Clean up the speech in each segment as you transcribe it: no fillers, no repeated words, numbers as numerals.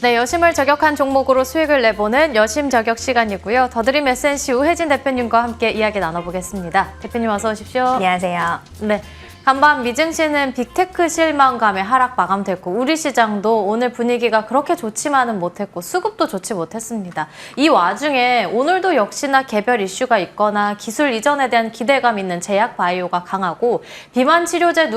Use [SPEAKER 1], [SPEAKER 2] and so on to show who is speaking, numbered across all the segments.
[SPEAKER 1] 네, 여심을 저격한 종목으로 수익을 내보는 여심 저격 시간이고요. 더드림 SNC 우혜진 대표님과 함께 이야기 나눠보겠습니다. 대표님 어서 오십시오.
[SPEAKER 2] 안녕하세요.
[SPEAKER 1] 네, 간밤 미증시는 빅테크 실망감에 하락 마감됐고 우리 시장도 오늘 분위기가 그렇게 좋지만은 못했고 수급도 좋지 못했습니다. 이 와중에 오늘도 역시나 개별 이슈가 있거나 기술 이전에 대한 기대감 있는 제약 바이오가 강하고 비만 치료제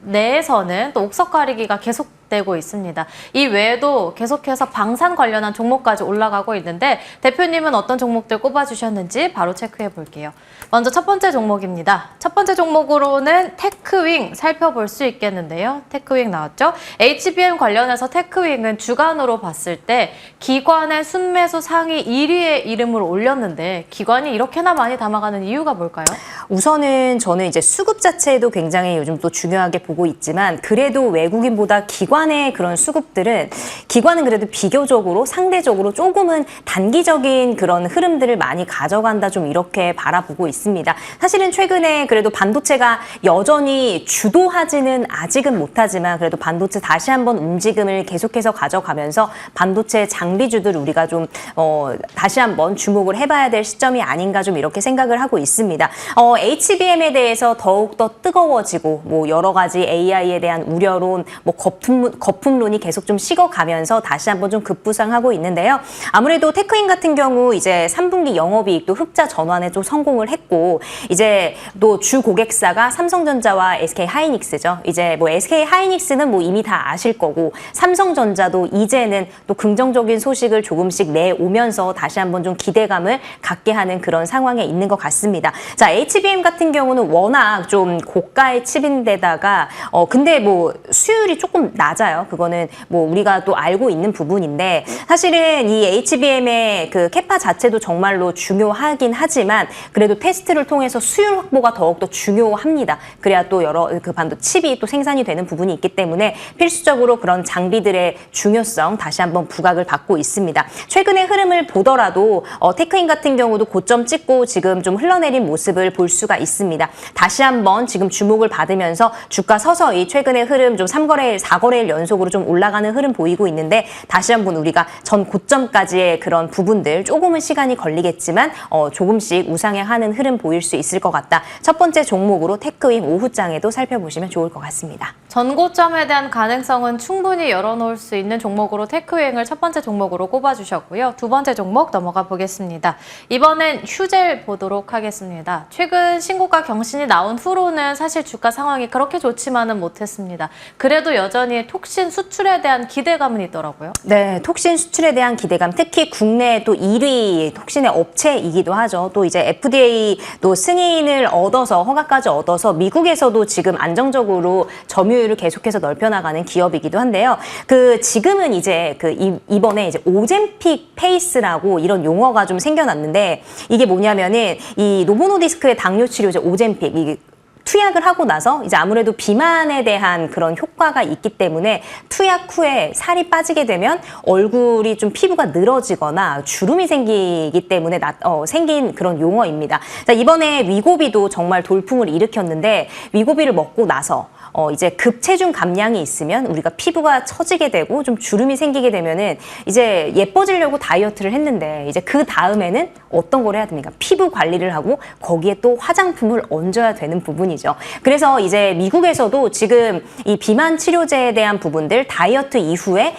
[SPEAKER 1] 내에서는 또 옥석 가리기가 계속되고 있습니다. 이 외에도 계속해서 방산 관련한 종목까지 올라가고 있는데 대표님은 어떤 종목들 꼽아주셨는지 바로 체크해 볼게요. 먼저 첫 번째 종목입니다. 첫 번째 종목으로는 테크윙 살펴볼 수 있겠는데요. 테크윙 나왔죠? HBM 관련해서 테크윙은 주간으로 봤을 때 기관의 순매수 상위 1위의 이름으로 올렸는데 기관이 이렇게나 많이 담아가는 이유가 뭘까요?
[SPEAKER 2] 우선은 저는 이제 수급 자체도 굉장히 요즘 또 중요하게 보고 있지만 그래도 외국인보다 기관의 그런 수급들은 기관은 그래도 비교적으로 상대적으로 조금은 단기적인 그런 흐름들을 많이 가져간다 좀 이렇게 바라보고 있습니다. 사실은 최근에 그래도 반도체가 여전히 주도하지는 아직은 못하지만 그래도 반도체 다시 한번 움직임을 계속해서 가져가면서 반도체 장비주들 우리가 좀 다시 한번 주목을 해봐야 될 시점이 아닌가 좀 이렇게 생각을 하고 있습니다. HBM에 대해서 더욱더 뜨거워지고 뭐 여러 가지 AI에 대한 우려론, 뭐 거품론이 계속 좀 식어가면서 다시 한번 좀 급부상하고 있는데요. 아무래도 테크인 같은 경우 이제 3분기 영업이익도 흑자 전환에 좀 성공을 했고 이제 또 주 고객사가 삼성전자와 SK하이닉스죠. 이제 뭐 SK하이닉스는 뭐 이미 다 아실 거고 삼성전자도 이제는 또 긍정적인 소식을 조금씩 내오면서 다시 한번 좀 기대감을 갖게 하는 그런 상황에 있는 것 같습니다. 자, HBM 같은 경우는 워낙 좀 고가의 칩인데다가 근데 뭐 수율이 조금 낮아요. 그거는 뭐 우리가 또 알고 있는 부분인데 사실은 이 HBM의 그 캐파 자체도 정말로 중요하긴 하지만 그래도 테스트를 통해서 수율 확보가 더욱더 중요합니다. 그래야 또 여러 그 반도 칩이 또 생산이 되는 부분이 있기 때문에 필수적으로 그런 장비들의 중요성 다시 한번 부각을 받고 있습니다. 최근의 흐름을 보더라도 테크인 같은 경우도 고점 찍고 지금 좀 흘러내린 모습을 볼 수가 있습니다. 다시 한번 지금 주목을 받으면서 주가 서서히 최근의 흐름 좀 3거래일, 4거래일 연속으로 좀 올라가는 흐름 보이고 있는데 다시 한번 우리가 전 고점까지의 그런 부분들 조금은 시간이 걸리겠지만 조금씩 우상향하는 흐름 보일 수 있을 것 같다. 첫 번째 종목으로 테크윙 오후장에도 살펴보시면 좋을 것 같습니다.
[SPEAKER 1] 전고점에 대한 가능성은 충분히 열어놓을 수 있는 종목으로 테크윙을 첫 번째 종목으로 꼽아주셨고요. 두 번째 종목 넘어가 보겠습니다. 이번엔 휴젤 보도록 하겠습니다. 최근 신고가 경신이 나온 후로는 사실 주가 상황이 그렇게 좋지만은 못했습니다. 그래도 여전히 톡신 수출에 대한 기대감은 있더라고요.
[SPEAKER 2] 네, 톡신 수출에 대한 기대감, 특히 국내 또 1위 톡신의 업체이기도 하죠. 또 이제 FDA 또 승인을 얻어서 허가까지 얻어서 미국에서도 지금 안정적으로 점유율을 계속해서 넓혀나가는 기업이기도 한데요. 그 지금은 이제 이번에 이제 오젬픽 페이스라고 이런 용어가 좀 생겨났는데 이게 뭐냐면은 이 노보노디스크의 당뇨 치료제 오젬픽 이게 투약을 하고 나서 이제 아무래도 비만에 대한 그런 효과가 있기 때문에 투약 후에 살이 빠지게 되면 얼굴이 좀 피부가 늘어지거나 주름이 생기기 때문에 생긴 그런 용어입니다. 자, 이번에 위고비도 정말 돌풍을 일으켰는데 위고비를 먹고 나서 이제 급체중 감량이 있으면 우리가 피부가 처지게 되고 좀 주름이 생기게 되면은 이제 예뻐지려고 다이어트를 했는데 이제 그 다음에는 어떤 걸 해야 됩니까? 피부 관리를 하고 거기에 또 화장품을 얹어야 되는 부분이죠. 그래서 이제 미국에서도 지금 이 비만 치료제에 대한 부분들 다이어트 이후에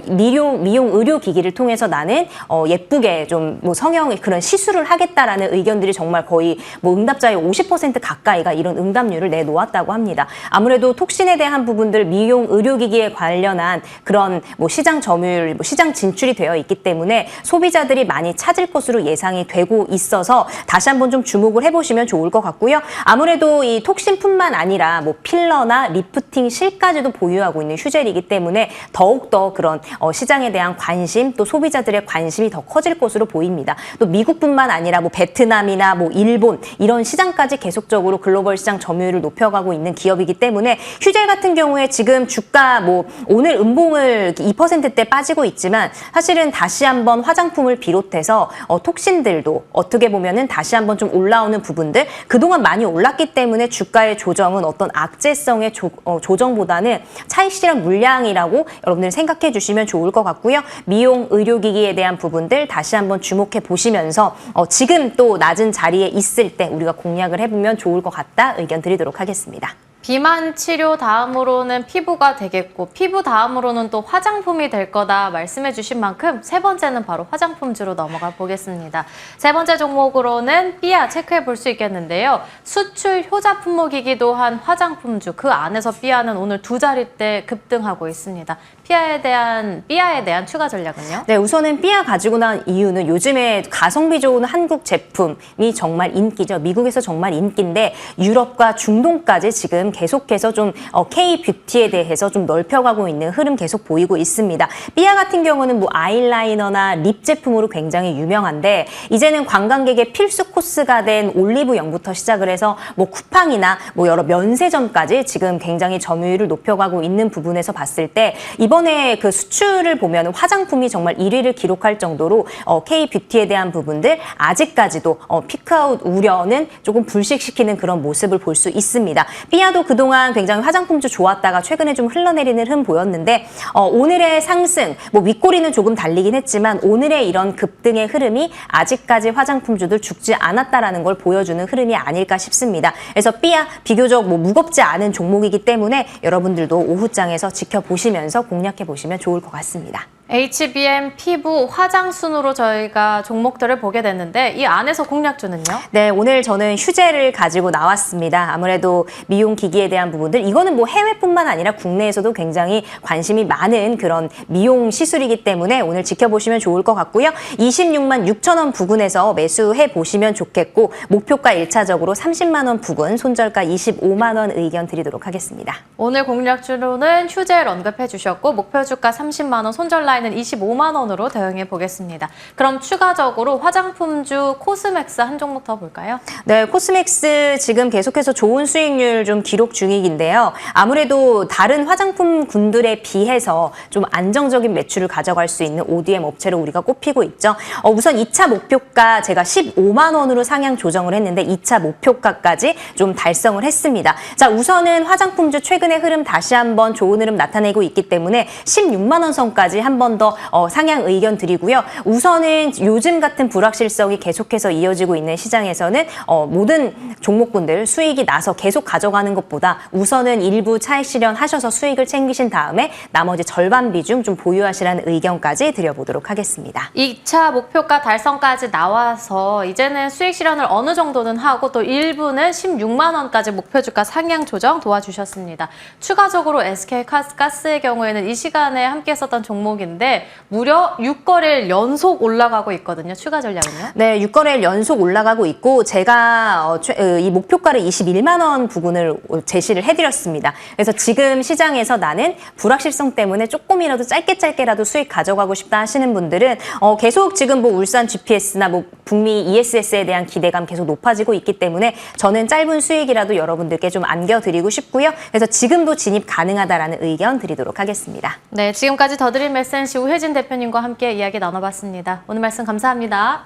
[SPEAKER 2] 미용 의료기기를 통해서 나는 예쁘게 좀 뭐 성형 그런 시술을 하겠다라는 의견들이 정말 거의 뭐 응답자의 50% 가까이가 이런 응답률을 내놓았다고 합니다. 아무래도 톡신에 대한 부분들 미용 의료기기에 관련한 그런 뭐 시장 점유율, 뭐 시장 진출이 되어 있기 때문에 소비자들이 많이 찾을 것으로 예상이 되고 있어서 다시 한번 좀 주목을 해보시면 좋을 것 같고요. 아무래도 이 톡신뿐만 아니라 뭐 필러나 리프팅 실까지도 보유하고 있는 휴젤이기 때문에 더욱더 그런 시장에 대한 관심 또 소비자들의 관심이 더 커질 것으로 보입니다. 또 미국뿐만 아니라 뭐 베트남이나 뭐 일본 이런 시장까지 계속적으로 글로벌 시장 점유율을 높여가고 있는 기업이기 때문에 때문에 휴젤 같은 경우에 지금 주가 뭐 오늘 음봉을 2%대 빠지고 있지만 사실은 다시 한번 화장품을 비롯해서 톡신들도 어떻게 보면은 다시 한번 좀 올라오는 부분들 그동안 많이 올랐기 때문에 주가의 조정은 어떤 악재성의 조정보다는 차익 실현 물량이라고 여러분들 생각해 주시면 좋을 것 같고요. 미용, 의료기기에 대한 부분들 다시 한번 주목해 보시면서 지금 또 낮은 자리에 있을 때 우리가 공략을 해보면 좋을 것 같다 의견 드리도록 하겠습니다.
[SPEAKER 1] 비만 치료 다음으로는 피부가 되겠고 피부 다음으로는 또 화장품이 될 거다 말씀해 주신 만큼 세 번째는 바로 화장품주로 넘어가 보겠습니다. 세 번째 종목으로는 삐아 체크해 볼 수 있겠는데요. 수출 효자 품목이기도 한 화장품주 그 안에서 삐아는 오늘 두 자릿대 급등하고 있습니다. 삐아에 대한 추가 전략은요?
[SPEAKER 2] 네, 우선은 삐아 가지고 나온 이유는 요즘에 가성비 좋은 한국 제품이 정말 인기죠. 미국에서 정말 인기인데 유럽과 중동까지 지금 계속해서 좀 K-뷰티에 대해서 좀 넓혀가고 있는 흐름 계속 보이고 있습니다. 삐아 같은 경우는 뭐 아이라이너나 립 제품으로 굉장히 유명한데 이제는 관광객의 필수 코스가 된 올리브영부터 시작을 해서 뭐 쿠팡이나 뭐 여러 면세점까지 지금 굉장히 점유율을 높여가고 있는 부분에서 봤을 때 이번에 그 수출을 보면 화장품이 정말 1위를 기록할 정도로 K-뷰티에 대한 부분들 아직까지도 피크아웃 우려는 조금 불식시키는 그런 모습을 볼 수 있습니다. 삐아도 그동안 굉장히 화장품주 좋았다가 최근에 좀 흘러내리는 흐름 보였는데 오늘의 상승, 뭐 윗꼬리는 조금 달리긴 했지만 오늘의 이런 급등의 흐름이 아직까지 화장품주들 죽지 않았다라는 걸 보여주는 흐름이 아닐까 싶습니다. 그래서 삐아 비교적 뭐 무겁지 않은 종목이기 때문에 여러분들도 오후장에서 지켜보시면서 공략해 보시면 좋을 것 같습니다.
[SPEAKER 1] HBM 피부 화장 순으로 저희가 종목들을 보게 됐는데 이 안에서 공략주는요?
[SPEAKER 2] 네, 오늘 저는 휴젤을 가지고 나왔습니다. 아무래도 미용 기기에 대한 부분들 이거는 뭐 해외뿐만 아니라 국내에서도 굉장히 관심이 많은 그런 미용 시술이기 때문에 오늘 지켜보시면 좋을 것 같고요. 26만 6천 원 부근에서 매수해 보시면 좋겠고 목표가 1차적으로 30만 원 부근, 손절가 25만 원 의견 드리도록 하겠습니다.
[SPEAKER 1] 오늘 공략주로는 휴젤 언급해 주셨고 목표 주가 30만 원, 손절 라인은 25만 원으로 대응해 보겠습니다. 그럼 추가적으로 화장품주 코스맥스 한 종목 더 볼까요?
[SPEAKER 2] 네, 코스맥스 지금 계속해서 좋은 수익률 좀 기록 중이긴데요. 아무래도 다른 화장품 군들에 비해서 좀 안정적인 매출을 가져갈 수 있는 ODM 업체로 우리가 꼽히고 있죠. 우선 2차 목표가 제가 15만 원으로 상향 조정을 했는데 2차 목표가까지 좀 달성을 했습니다. 자, 우선은 화장품주 최근의 흐름 다시 한번 좋은 흐름 나타내고 있기 때문에 16만 원 선까지 한 번 더 상향 의견 드리고요. 우선은 요즘 같은 불확실성이 계속해서 이어지고 있는 시장에서는 모든 종목군들 수익이 나서 계속 가져가는 것보다 우선은 일부 차익 실현하셔서 수익을 챙기신 다음에 나머지 절반 비중 좀 보유하시라는 의견까지 드려보도록 하겠습니다.
[SPEAKER 1] 2차 목표가 달성까지 나와서 이제는 수익 실현을 어느 정도는 하고 또 일부는 16만 원까지 목표 주가 상향 조정 도와주셨습니다. 추가적으로 SK가스의 경우에는 이 시간에 함께 했었던 종목인데 무려 6거래일 연속 올라가고 있거든요. 추가 전략은요?
[SPEAKER 2] 네, 6거래일 연속 올라가고 있고 제가 이 목표가를 21만 원 부근을 제시를 해드렸습니다. 그래서 지금 시장에서 나는 불확실성 때문에 조금이라도 짧게라도 수익 가져가고 싶다 하시는 분들은 계속 지금 뭐 울산 GPS나 뭐 북미 ESS에 대한 기대감 계속 높아지고 있기 때문에 저는 짧은 수익이라도 여러분들께 좀 안겨드리고 싶고요. 그래서 지금도 진입 가능하다라는 의견 드리도록 하겠습니다.
[SPEAKER 1] 네, 지금까지 더 드림 메센시 우혜진 대표님과 함께 이야기 나눠봤습니다. 오늘 말씀 감사합니다.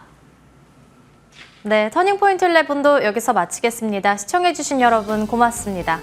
[SPEAKER 1] 네, 터닝포인트 11도 여기서 마치겠습니다. 시청해주신 여러분 고맙습니다.